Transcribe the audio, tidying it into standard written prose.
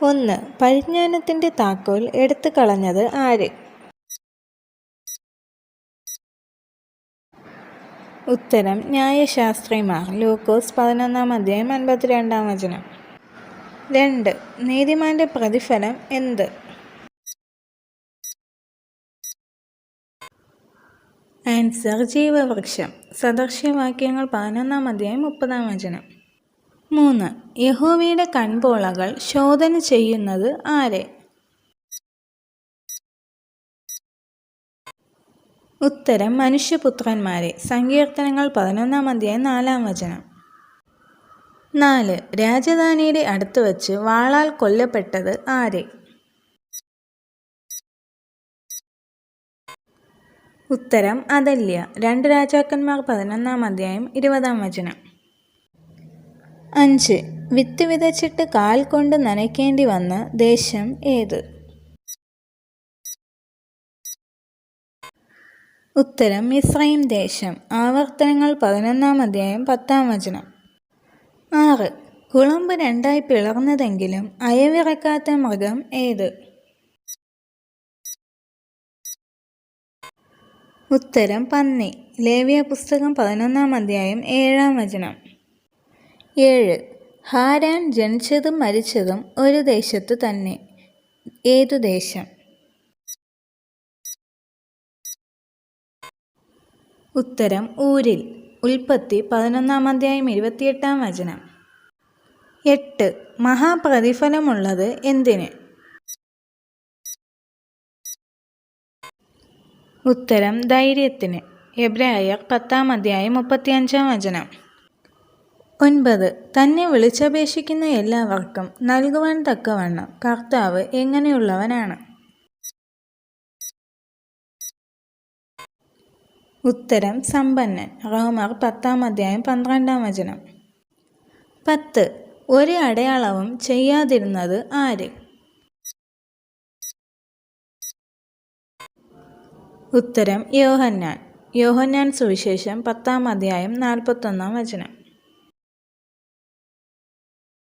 1. പരിജ്ഞാനത്തിൻ്റെ താക്കോൽ എടുത്തു കളഞ്ഞത് ആര്? ഉത്തരം ന്യായശാസ്ത്രിമാർ. ലൂക്കോസ് 11:52. 2. നീതിമാന്റെ പ്രതിഫലം എന്ത്? ആൻസർ ജീവവൃക്ഷം. സദൃശ്യവാക്യങ്ങൾ 11:30. 3. യഹോവയുടെ കൺപോളകൾ ശോധന ചെയ്യുന്നത് ആരെ? ഉത്തരം മനുഷ്യപുത്രന്മാരെ. സങ്കീർത്തനങ്ങൾ 11:4. 4. രാജധാനിയുടെ അടുത്ത് വച്ച് വാളാൽ കൊല്ലപ്പെട്ടത് ആരെ? ഉത്തരം അതല്യ. 2 രാജാക്കന്മാർ 11:20. 5. വിത്ത് വിതച്ചിട്ട് കാൽ കൊണ്ട് നനയ്ക്കേണ്ടി വന്ന ദേശം ഏത്? ഉത്തരം മിസ്രയീം ദേശം. ആവർത്തനങ്ങൾ 11:10. 6. കുളമ്പ് രണ്ടായി പിളർന്നതെങ്കിലും അയവിറക്കാത്ത മൃഗം ഏത്? ഉത്തരം പന്നി. ലേവ്യപുസ്തകം 11:7. 7. ഹാരാൻ ജനിച്ചതും മരിച്ചതും ഒരു ദേശത്തു തന്നെ. ഏതു ദേശം? ഉത്തരം ഊരിൽ. ഉൽപ്പത്തി 11:28. 8. മഹാപ്രതിഫലമുള്ളത് എന്തിന്? ഉത്തരം ധൈര്യത്തിന്. എബ്രായർ 10:35. 9. തന്നെ വിളിച്ചപേക്ഷിക്കുന്ന എല്ലാവർക്കും നൽകുവാൻ തക്കവണ്ണം കർത്താവ് എങ്ങനെയുള്ളവനാണ്? ഉത്തരം സമ്പന്നൻ. റോമർ 10:12. 10. ഒരു അടയാളവും ചെയ്യാതിരുന്നത് ആര്? ഉത്തരം യോഹന്നാൻ. യോഹന്നാൻ സുവിശേഷം 10:41.